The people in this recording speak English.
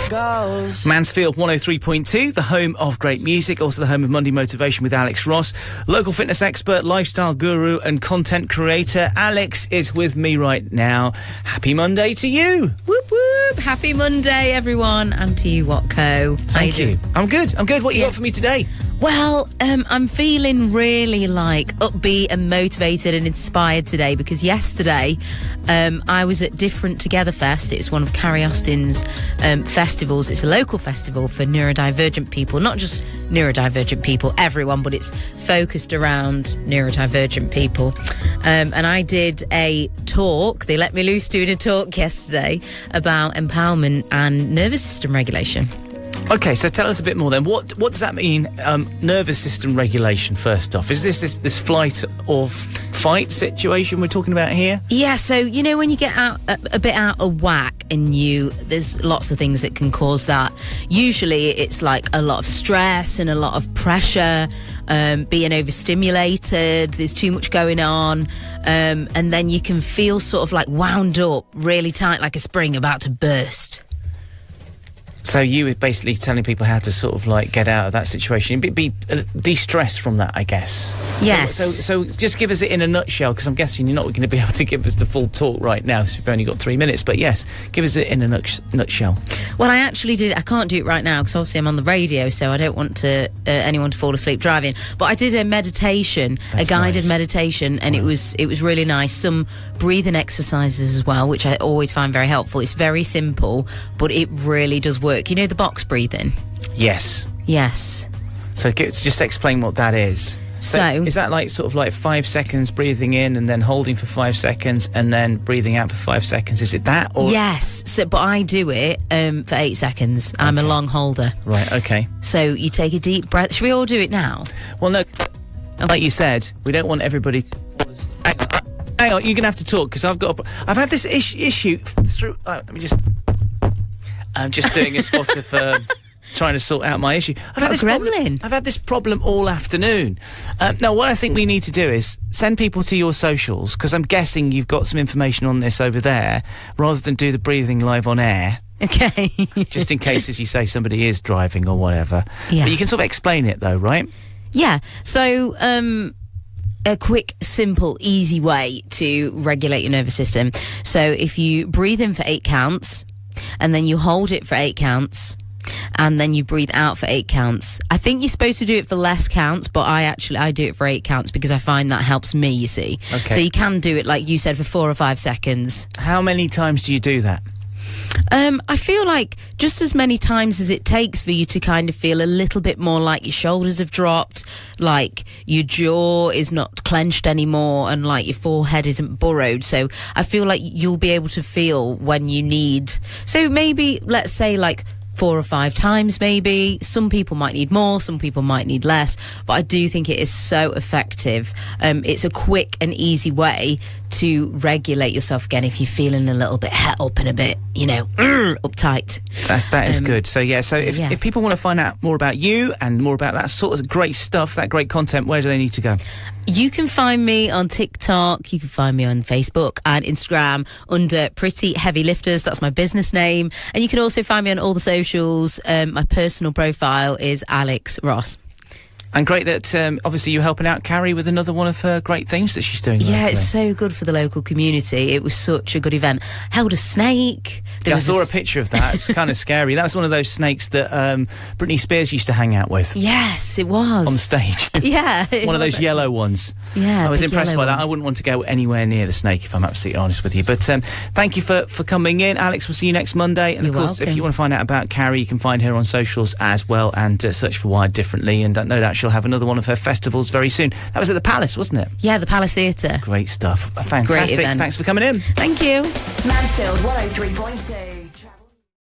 goes. Mansfield 103.2, the home of great music, also the home of Monday Motivation with Alex Ross, local fitness expert, lifestyle guru and content creator. Alex is with me right now. Happy Monday to you. Whoop whoop. Happy Monday, everyone. And to you, Watko. Thank you. I'm good. What you got for me today? Well, I'm feeling really upbeat and motivated and inspired today because yesterday I was at Different Together Fest. It's one of Carrie Austin's festivals. It's a local festival for neurodivergent people, not just neurodivergent people, everyone, but it's focused around neurodivergent people. And I did a talk. They let me loose doing a talk yesterday about empowerment and nervous system regulation. Okay, so tell us a bit more then. What does that mean, nervous system regulation, first off? Is this flight or fight situation we're talking about here? Yeah, so, when you get out a bit out of whack and there's lots of things that can cause that. Usually it's like a lot of stress and a lot of pressure, being overstimulated, there's too much going on, and then you can feel sort of like wound up, really tight, like a spring about to burst. So you were basically telling people how to sort of get out of that situation, be de-stressed from that, I guess. Yes. So just give us it in a nutshell, because I'm guessing you're not going to be able to give us the full talk right now, so we've only got 3 minutes. But yes, give us it in a nutshell. Well, I actually did. I can't do it right now because obviously I'm on the radio, so I don't want to anyone to fall asleep driving. But I did a meditation, a guided meditation, and it was really nice. Some breathing exercises as well, which I always find very helpful. It's very simple, but it really does work. You know the box breathing? Yes. So just explain what that is. So is that sort of 5 seconds breathing in and then holding for 5 seconds and then breathing out for 5 seconds? Is it that? Or? Yes. But I do it for 8 seconds. I'm a long holder. Right. Okay. So you take a deep breath. Should we all do it now? Well, no. Like you said, we don't want everybody. Hang on. You're gonna have to talk because I've had this issue through. I'm just doing a spot of trying to sort out my issue. I've had this problem all afternoon. Now, what I think we need to do is send people to your socials, because I'm guessing you've got some information on this over there, rather than do the breathing live on air. Okay. Just in case, as you say, somebody is driving or whatever. Yeah. But you can sort of explain it, though, right? Yeah. So, a quick, simple, easy way to regulate your nervous system. So if you breathe in for 8 counts, and then you hold it for 8 counts, and then you breathe out for 8 counts. I think you're supposed to do it for less counts, but I do it for 8 counts because I find that helps me, you see. Okay. So you can do it, like you said, for 4 or 5 seconds. How many times do you do that? I feel like just as many times as it takes for you to kind of feel a little bit more like your shoulders have dropped, like your jaw is not clenched anymore, and like your forehead isn't burrowed. So I feel like you'll be able to feel when you need. So maybe, let's say 4 or 5 times maybe. Some people might need more, some people might need less, but I do think it is so effective. It's a quick and easy way to regulate yourself again if you're feeling a little bit het up and a bit, uptight. That is good. So if people want to find out more about you and more about that sort of great stuff, that great content, where do they need to go? You can find me on TikTok, you can find me on Facebook and Instagram under Pretty Heavy Lifters. That's my business name. And you can also find me on all the socials. My personal profile is Alex Ross. And great that obviously you're helping out Carrie with another one of her great things that she's doing. Yeah, it's so good for the local community. It was such a good event. Held a snake. I saw a picture of that. It's kind of scary. That was one of those snakes that Britney Spears used to hang out with. Yes, it was. On stage. Yeah. One of those yellow ones. Yeah. I was impressed by that. I wouldn't want to go anywhere near the snake, if I'm absolutely honest with you. But thank you for coming in. Alex, we'll see you next Monday. And You're of course, welcome. if you want to find out about Carrie, you can find her on socials as well, and search for Wired Differently. And no doubt she'll have another one of her festivals very soon. That was at the Palace, wasn't it? Yeah, the Palace Theatre. Great stuff. Fantastic. Great event. Thanks for coming in. Thank you. Mansfield 103.2.